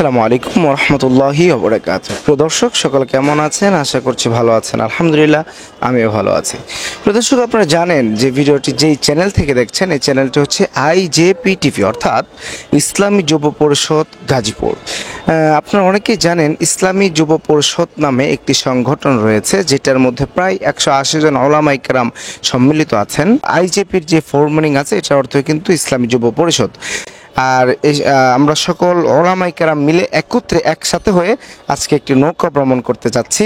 আসসালামু আলাইকুম ওয়া রাহমাতুল্লাহি ওয়া বারাকাতুহু। প্রিয় দর্শক সকলে কেমন আছেন? আশা করছি ভালো আছেন। আলহামদুলিল্লাহ আমিও ভালো আছি। প্রিয় দর্শক আপনারা জানেন যে ভিডিওটি যেই চ্যানেল থেকে দেখছেন এই চ্যানেলটি হচ্ছে IJPTV অর্থাৎ ইসলামী যুব পরিষদ গাজীপুর। আপনারা অনেকেই জানেন ইসলামী যুব পরিষদ নামে একটি সংগঠন রয়েছে যেটার মধ্যে প্রায় 180 জন ওলামা ইকরাম সম্মিলিত আছেন। IJPর যে ফোর মিনিং আছে এটার অর্থ কিন্তু ইসলামী যুব পরিষদ। আর আমরা সকল ওলামায়ে কেরাম মিলে একসাথে হয়ে আজকে একটি নৌকা ভ্রমণ করতে যাচ্ছি।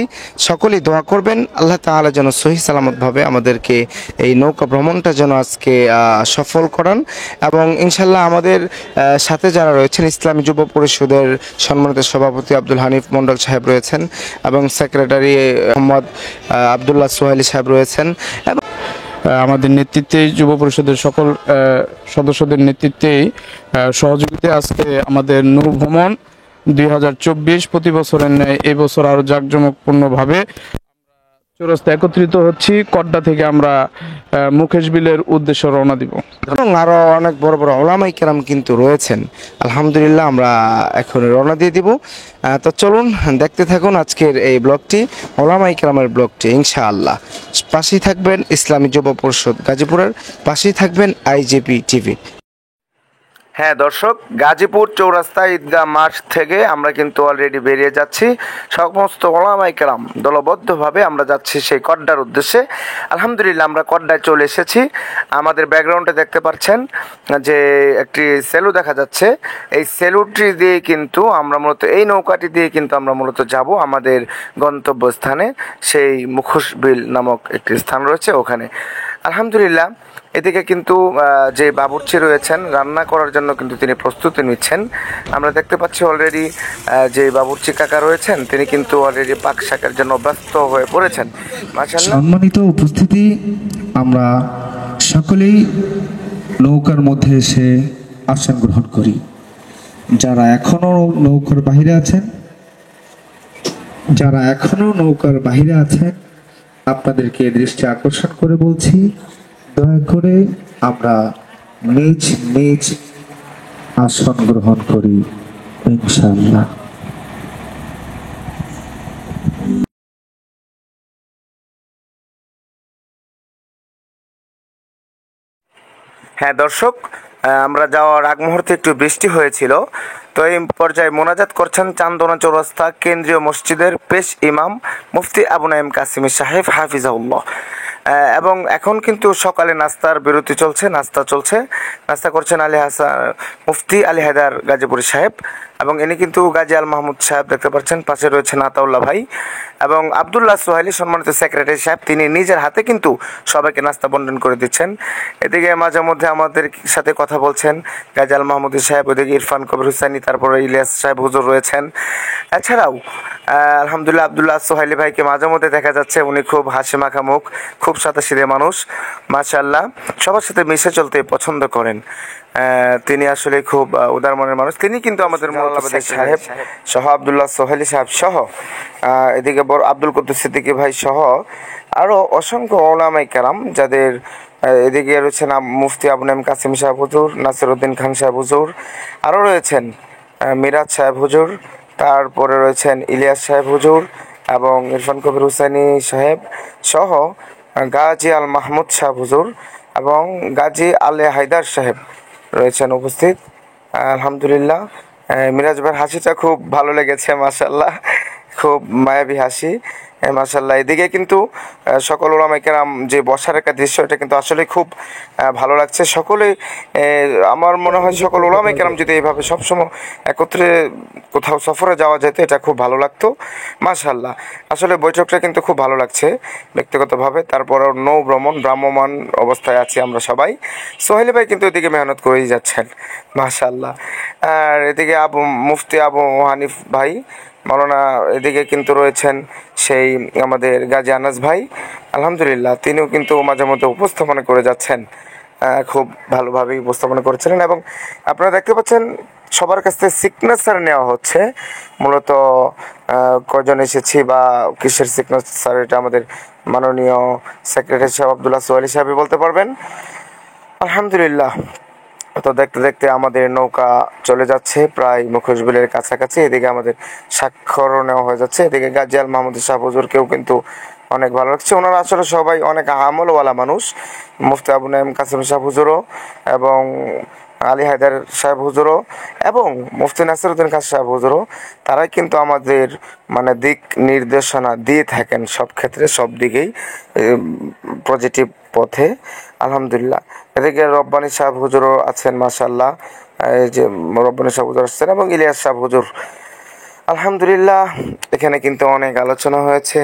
সকলেই দোয়া করবেন আল্লাহ তাআলা যেন সহি সালামতভাবে আমাদেরকে এই নৌকা ভ্রমণটা যেন আজকে সফল করান এবং ইনশাল্লাহ আমাদের সাথে যারা রয়েছেন ইসলামী যুব পরিষদের সম্মানিত সভাপতি আব্দুল হানিফ মন্ডল সাহেব রয়েছেন এবং সেক্রেটারি মোহাম্মদ আবদুল্লাহ সোহাইলি সাহেব রয়েছেন এবং আমাদের নেতৃত্বে যুব পরিষদের সকল সদস্যদের নেতৃত্বেই সহযোগিতায় আজকে আমাদের নৌ ভ্রমণ 2024 প্রতি বছরের ন্যায় এবছর আরও জাঁকজমকপূর্ণভাবে চৌরাস্তা একত্রিত হচ্ছি। কড্ডা থেকে আমরা মুকেশ বিলের উদ্দেশ্যে রওনা দিব এবং আরও অনেক বড় বড় ওলামায়ে কেরাম কিন্তু রয়েছেন। আলহামদুলিল্লাহ আমরা এখন রওনা দিয়ে দিব। তো চলুন দেখতে থাকুন আজকের এই ব্লগটি, ওলামায়ে কেরামের ব্লগটি ইনশাআল্লাহ। পাশেই থাকবেন ইসলামী যুব পরিষদ গাজীপুরের, পাশেই থাকবেন IJPTV। হ্যাঁ দর্শক, গাজীপুর চৌরাস্তা ঈদগাহ মাঠ থেকে আমরা কিন্তু অলরেডি বেরিয়ে যাচ্ছি। সমস্ত ওলামায়ে কেরাম দলবদ্ধভাবে আমরা যাচ্ছি সেই কড্ডার উদ্দেশ্যে। আলহামদুলিল্লাহ আমরা কড্ডায় চলে এসেছি। আমাদের ব্যাকগ্রাউন্ডে দেখতে পাচ্ছেন যে একটি সেলু দেখা যাচ্ছে। এই সেলুটি দিয়ে কিন্তু আমরা মূলত এই নৌকাটি দিয়ে কিন্তু আমরা মূলত যাব আমাদের গন্তব্যস্থানে, সেই মুখোশ বিল নামক একটি স্থান রয়েছে ওখানে। আলহামদুলিল্লাহ এদিকে কিন্তু যে বাবুর্চি রয়েছেন রান্না করার জন্য কিন্তু তিনি প্রস্তুতি নিচ্ছেন। আমরা দেখতে পাচ্ছি অলরেডি যে বাবুর্চি কাকা রয়েছেন তিনি কিন্তু অলরেডি পাক শাকের জন্য ব্যস্ত হয়ে পড়েছেন। মাশাআল্লাহ, সম্মানিত উপস্থিতি, আমরা সকলেই নৌকার মধ্যে এসে আসন গ্রহণ করি। যারা এখনো নৌকার বাহিরে আছেন আপনাদেরকে দৃষ্টি আকর্ষণ করে বলছি, দয়া করে আমরা নিজ নিজ আসন গ্রহণ করি ইনশাআল্লাহ। হ্যাঁ দর্শক, আমরা যাওয়ার আগ মুহূর্তে একটু বৃষ্টি হয়েছিল, তো এই পর্যায়ে মোনাজাত করছেন চান্দনা চৌরাস্তা কেন্দ্রীয় মসজিদের পেশ ইমাম মুফতি আবু নাঈম কাসিমি সাহেব হাফিজাহুল্লাহ। এবং এখন কিন্তু সকালে নাস্তার বিরতি চলছে, নাস্তা করছেন মুফতি আলী হায়দার গাজীপুরি সাহেব এবং ইনি কিন্তু গাজী আল মাহমুদ সাহেব দেখতে পাচ্ছেন, পাশে রয়েছেন আতাউল্লাহ ভাই এবং আবদুল্লাহ সোহাইলি সম্মানিত সেক্রেটারি সাহেব, তিনি নিজের হাতে কিন্তু সবাইকে নাস্তা বন্টন করে দিচ্ছেন। এদিকে মাঝে মধ্যে আমাদের সাথে কথা বলছেন গাজী আল মাহমুদ সাহেব, ওদিকে ইরফান কবির হুসাইনি, তারপরে ইলিয়াস সাহেব হুজুর রয়েছেন। এছাড়াও আলহামদুলিল্লাহ আবদুল্লাহ সোহাইলি ভাইকে মাঝে মধ্যে দেখা যাচ্ছে, উনি খুব হাসি মাখা মুখ, খুব সাদাসিধে মানুষ, মাশাআল্লাহ সবার সাথে মিশে চলতে পছন্দ করেন। তিনি আসলে খুব উদার মনের মানুষ। তিনি কিন্তু আমাদের সাহেব সহ আবদুল্লাহ সোহাইলি সাহেব সহ এদিকে বড় আব্দুল কুদ্দুস সিদ্দিকী ভাই সহ আরও অসংখ্য ওলামায়ে কেরাম, যাদের এদিকে রয়েছেন মুফতি আবু নাঈম কাসিমি সাহেব হুজুর, নাসিরউদ্দিন খান সাহেব হুজুর, আরও রয়েছেন মিরাজ সাহেব হুজুর, তারপরে রয়েছেন ইলিয়াস সাহেব হুজুর এবং ইরফান কবির হুসাইনি সাহেব সহ গাজী আল মাহমুদ সাহেব হুজুর এবং গাজী আলে হায়দার সাহেব রয়েছেন উপস্থিত। আলহামদুলিল্লাহ মিরাজ ভাইয়ের হাসিটা খুব ভালো লেগেছে, মাশাআল্লাহ খুব মায়াবী হাসি, মাশাআল্লাহ। এদিকে কিন্তু সকল ওলামায়ে কেরাম যে বসার একটা দৃশ্য, এটা কিন্তু আসলে খুব ভালো লাগছে। সকলে আমার মনে হয় সকল ওলামায়ে কেরাম যদি এইভাবে সবসময় একত্রে কোথাও সফরে যাওয়া যেত এটা খুব ভালো লাগতো, মাশাআল্লাহ। আসলে বৈঠকটা কিন্তু খুব ভালো লাগছে ব্যক্তিগতভাবে। তারপরও নৌ ভ্রাম্যমান অবস্থায় আছি আমরা সবাই। সোহেলি ভাই কিন্তু এদিকে মেহনত করেই যাচ্ছেন, মাশাআল্লাহ। আর এদিকে মুফতি আবু হানিফ ভাই মাওলানা, এদিকে কিন্তু রয়েছেন সেই আমাদের গাজী আনাস ভাই, আলহামদুলিল্লাহ তিনিও কিন্তু মাঝে মধ্যে উপস্থাপনা করে যাচ্ছেন, খুব ভালোভাবেই উপস্থাপনা করেছিলেন। এবং আপনারা দেখতে পাচ্ছেন সবার কাছ থেকে সিগনেচার নেওয়া হচ্ছে, মূলত কজন এসেছি বা কিসের সিগনেচার এটা আমাদের মাননীয় সেক্রেটারি সাহেব আবদুল্লাহ সোহাইলি সাহেবই বলতে পারবেন। আলহামদুলিল্লাহ তো দেখতে দেখতে আমাদের নৌকা চলে যাচ্ছে প্রায় মুখোশ বিলের কাছাকাছি। এদিকে আমাদের স্বাক্ষরও নেওয়া হয়ে যাচ্ছে। এদিকে গাজী আল মাহমুদ শাহ হুজুরকেও কিন্তু অনেক ভালো লাগছে। ওনারা আসলে সবাই অনেক আমলওয়ালা মানুষ। মুফতি আবু নাঈম কাসেম শাহ হুজুরও এবং আলী হায়দার সাহেব হুজুরও এবং মুফতি নাসিরউদ্দিন খান সাহেব হুজুরও, তারাই কিন্তু আমাদের মানে দিক নির্দেশনা দিয়ে থাকেন সব ক্ষেত্রে, সব দিকেই পজিটিভ পথে, আলহামদুলিল্লাহ। এদিকে রব্বানী সাহেব হুজুরও আছেন মাশাআল্লাহ, এই যে রব্বানী সাহেব হুজুর আসছেন এবং ইলিয়াস সাহেব হুজুর, আলহামদুলিল্লাহ। এখানে কিন্তু অনেক আলোচনা হয়েছে,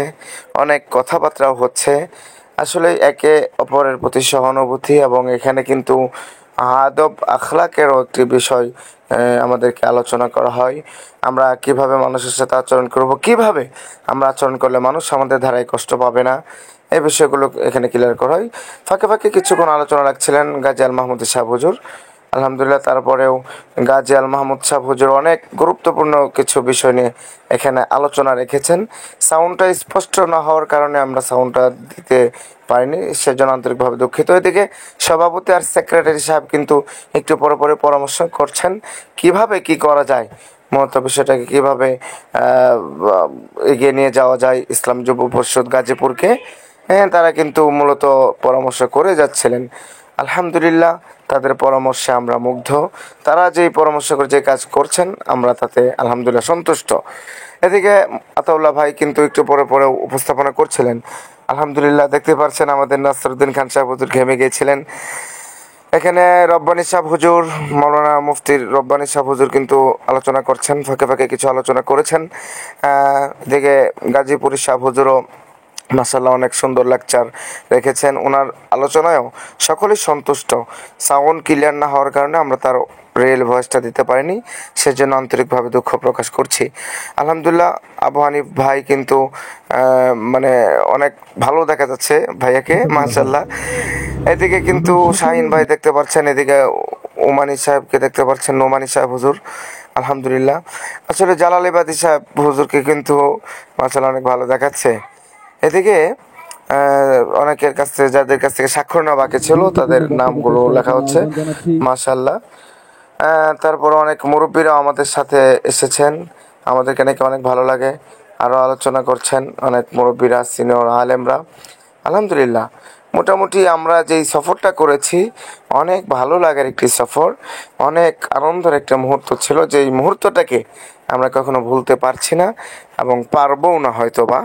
অনেক কথাবার্তাও হচ্ছে। আসলে একে অপরের প্রতি সহানুভূতি এবং এখানে কিন্তু আদব আখলাকেরও একটি বিষয় আমাদেরকে আলোচনা করা হয়। আমরা কিভাবে মানুষের সাথে আচরণ করব, কিভাবে আমরা আচরণ করলে মানুষ আমাদের ধারায় কষ্ট পাবে না, এই বিষয়গুলো এখানে ক্লিয়ার করা হয়। ফাঁকে ফাঁকে কিছুক্ষণ আলোচনা রাখছিলেন গাজী আল মাহমুদ শাহ হুজুর, আলহামদুলিল্লাহ। তারপরেও গাজী আল মাহমুদ সাহেব হুজুর অনেক গুরুত্বপূর্ণ কিছু বিষয় নিয়ে এখানে আলোচনা রেখেছেন। সাউন্ডটা স্পষ্ট না হওয়ার কারণে আমরা সাউন্ডটা দিতে পারিনি, সেজন্য আন্তরিকভাবে দুঃখিত। এদিকে সভাপতি আর সেক্রেটারি সাহেব কিন্তু একটু পরে পরে পরামর্শ করছেন কিভাবে কি করা যায়, মূলত বিষয়টাকে কিভাবে এগিয়ে নিয়ে যাওয়া যায় ইসলাম যুব পরিষদ গাজীপুরকে। হ্যাঁ, তারা কিন্তু মূলত পরামর্শ করে যাচ্ছিলেন। আলহামদুলিল্লাহ, তাদের পরামর্শে আমরা মুগ্ধ। তারা যেই পরামর্শ করে যে কাজ করছেন আমরা তাতে আলহামদুলিল্লাহ সন্তুষ্ট। এদিকে আতাউল্লাহ ভাই কিন্তু একটু পরে পরে উপস্থাপনা করছিলেন। আলহামদুলিল্লাহ, দেখতে পাচ্ছেন আমাদের নাসিরউদ্দিন খান সাহেব হুজুর ঘেমে গিয়েছিলেন। এখানে রব্বানী সাহেব হুজুর, মৌলানা মুফতির রব্বানী সাহেব হুজুর কিন্তু আলোচনা করছেন, ফাঁকে ফাঁকে কিছু আলোচনা করেছেন। এদিকে গাজীপুরি সাহেব হুজুরও মাশাআল্লাহ অনেক সুন্দর লেকচার রেখেছেন। ওনার আলোচনায়ও সকলেই সন্তুষ্ট। সাউন্ড ক্লিয়ার না হওয়ার কারণে আমরা তার রিয়েল ভয়েসটা দিতে পারিনি, সেজন্য আন্তরিকভাবে দুঃখ প্রকাশ করছি। আলহামদুলিল্লাহ, আবু হানিফ ভাই কিন্তু মানে অনেক ভালো দেখা যাচ্ছে ভাইয়াকে, মাশাআল্লাহ। এদিকে কিন্তু শাহিন ভাই দেখতে পাচ্ছেন, এদিকে ওমানি সাহেবকে দেখতে পাচ্ছেন, নোমানি সাহেব হুজুর, আলহামদুলিল্লাহ। আসলে জালালিবাদী সাহেব হুজুরকে কিন্তু মাশাআল্লাহ অনেক ভালো দেখাচ্ছে। এদিকে অনেকের কাছ থেকে, যাদের কাছ থেকে স্বাক্ষর নেওয়া বাকি ছিল, তাদের নামগুলো লেখা হচ্ছে, মাশাআল্লাহ। তারপর অনেক মুরব্বীরাও আমাদের সাথে এসেছেন, আমাদেরকে নাকি অনেক ভালো লাগে, আরও আলোচনা করছেন অনেক মুরব্বীরা, সিনিয়র আলেমরা, আলহামদুলিল্লাহ। মোটামুটি আমরা যেই সফরটা করেছি অনেক ভালো লাগার একটি সফর, অনেক আনন্দের একটা মুহূর্ত ছিল, যেই মুহূর্তটাকে আমরা কখনো ভুলতে পারছি না এবং পারবও না হয়তোবা।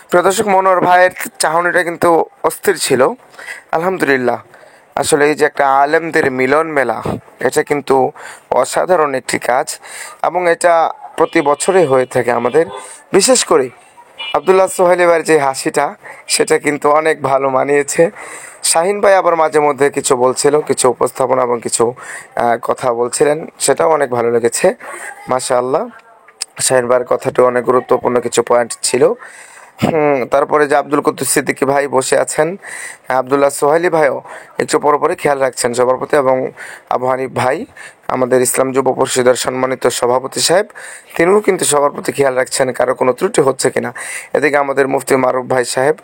প্রিয় দর্শক, মনোহর ভাইয়ের চাহনিটা কিন্তু অস্থির ছিল, আলহামদুলিল্লাহ। আসলে এই যে একটা আলেমদের মিলন মেলা, এটা কিন্তু অসাধারণ একটি কাজ এবং এটা প্রতি বছরই হয়ে থাকে আমাদের। বিশেষ করে আবদুল্লাহ সোহেল ভাইয়ের যে হাসিটা, সেটা কিন্তু অনেক ভালো মানিয়েছে। শাহিন ভাই আবার মাঝে মধ্যে কিছু বলছিল, কিছু উপস্থাপনা এবং কিছু কথা বলছিলেন, সেটাও অনেক ভালো লেগেছে, মাশাআল্লাহ। শাহিন ভাইয়ের কথাটাও অনেক গুরুত্বপূর্ণ কিছু পয়েন্ট ছিল। তারপরে যে আব্দুল কুদ্দুস সিদ্দিকী ভাই বসে আছেন, আবদুল্লাহ সোহেলি ভাইও একটু পরে খেয়াল রাখছেন সবার প্রতি, এবং আবু হানিফ ভাই আমাদের ইসলাম যুব পরিষদের সম্মানিত সভাপতি সাহেব, তিনিও কিন্তু সবার প্রতি খেয়াল রাখছেন কারো কোনো ত্রুটি হচ্ছে কিনা। এদিকে আমাদের মুফতি মারুফ ভাই সাহেব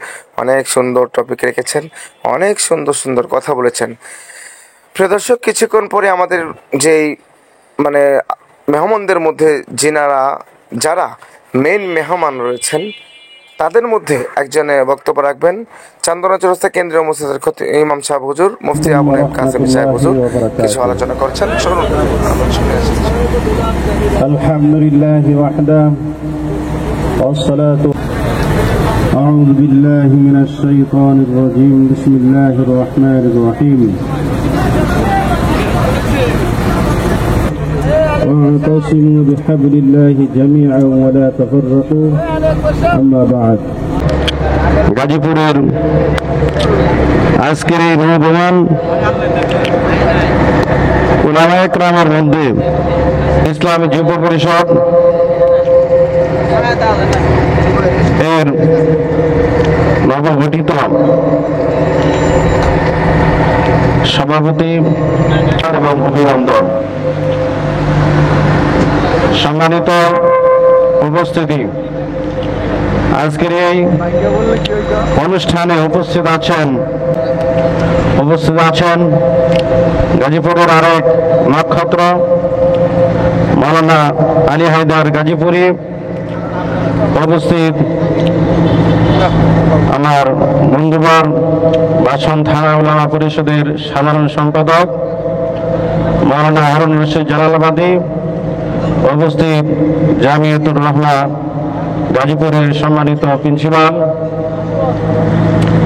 অনেক সুন্দর টপিক রেখেছেন, অনেক সুন্দর সুন্দর কথা বলেছেন। প্রিয় দর্শক, কিছুক্ষণ পরে আমাদের যেই মানে মেহমানদের মধ্যে যারা মেইন মেহমান রয়েছেন, তাদের মধ্যে একজনে বক্তব্য রাখবেন। চান্দনা চৌরাস্তা কেন্দ্রীয় মসজিদের ইমাম সাহেব হুজুর মুফতি আবু নাঈম কাসেম সাহেব হুজুর কিছু আলোচনা করছেন, শুনুন। আলহামদুলিল্লাহ ওয়াহদা ওয়াসসালাতু আউযু বিল্লাহি মিনাশ শাইতানির রাজীম বিসমিল্লাহির রহমানির রহিম واعتصموا بحبل الله جميعا ولا تفرقوا أما بعد গাজীপুরের আজকের এই নবমান উলামায়ে কেরামের মধ্যে ইসলামী যুব পরিষদ এর নবগঠিত সভাপতি এবং অভিনন্দন, সম্মানিত উপস্থিতি, আজকের এই অনুষ্ঠানে উপস্থিত আছেন উপস্থিত আছেন গাজীপুরের আরেক নক্ষত্র মাওলানা আলী হায়দার গাজীপুরি, উপস্থিত আমার বন্ধুবর বাসন থানা উলামা পরিষদের সাধারণ সম্পাদক মাওলানা হারুন রশিদ জালালাবাদী, উপস্থিত জামিয়াতুর রহমা গাজীপুরের সম্মানিত প্রিন্সিপাল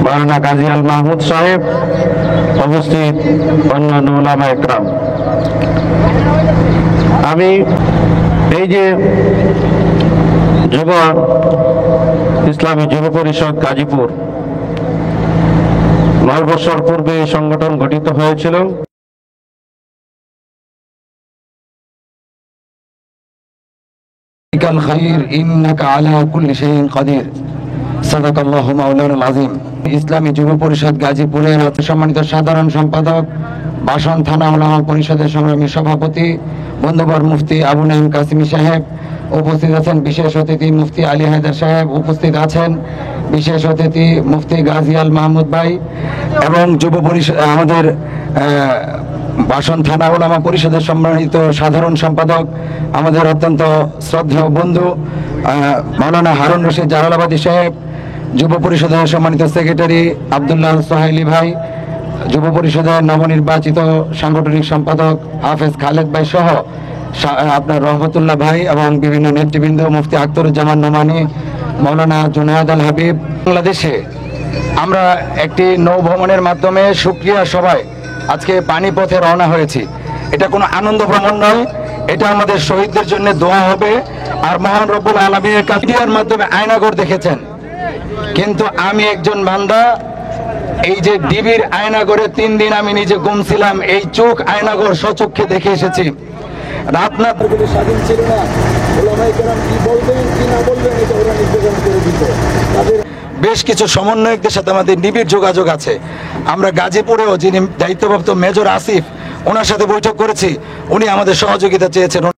মাওলানা গাজী আল মাহমুদ সাহেব, উপস্থিত অন্যান্য উলামা ইকরাম। আমি এই যে ইসলামী যুব পরিষদ গাজীপুর 9 বছর পূর্বে এই সংগঠন গঠিত হয়েছিল। ইসলামী যুব পরিষদ গাজীপুরের সম্মানিত সাধারণ সম্পাদক, বাসন থানা উলামা পরিষদের সংগ্রামী সভাপতি বন্ধুবর মুফতি আবু নাঈম কাসিমি সাহেব, উপস্থিত আছেন বিশেষ অতিথি মুফতি আলী হায়দার সাহেব, উপস্থিত আছেন বিশেষ অতিথি মুফতি গাজী আল মাহমুদ ভাই এবং যুব পরিষদ আমাদের বাসন থানা উলামা পরিষদের সম্মানিত সাধারণ সম্পাদক আমাদের অত্যন্ত শ্রদ্ধেয় বন্ধু মাওলানা হারুন রশিদ জালালাবাদী সাহেব, যুব পরিষদের সম্মানিত সেক্রেটারি আব্দুল্লাহ সোহাইলি ভাই, যুব পরিষদের নবনির্বাচিত সাংগঠনিক সম্পাদক হাফেজ খালেদ ভাই সহ আপনার রহমতুল্লাহ ভাই এবং বিভিন্ন নেতৃবৃন্দ, মুফতি আখতারুজ্জামান নোমানী, মাওলানা জুনায়েদ আল হাবিব। বাংলাদেশে আমরা একটি নৌ ভ্রমণের মাধ্যমে সুক্রিয়া সভায় আজকে পানিপথে রওনা হয়েছি। এটা কোনো আনন্দ ভ্রমণ নয়, এটা আমাদের শহীদদের জন্য দোয়া হবে। আর মহান রব্বুল আলামিনের কাছে মিডিয়ার মাধ্যমে আয়নাঘর দেখেছেন, কিন্তু আমি একজন বান্দা, এই যে ডিবির আয়নাঘরে 3 দিন আমি নিজে ঘুমছিলাম, এই চোখ আয়নাঘর সচক্ষে দেখে এসেছি। রাত না স্বাধীন ছিল না, ওলামায়ে কেরাম কি বলবেন কি না বলবেন এটা ওরা নির্ধারণ করে দিত। বেশ কিছু সমন্বয়কদের সাথে আমাদের নিবিড় যোগাযোগ আছে। আমরা গাজীপুরেও যিনি দায়িত্বপ্রাপ্ত মেজর আসিফ, ওনার সাথে বৈঠক করেছি, উনি আমাদের সহযোগিতা চেয়েছেন।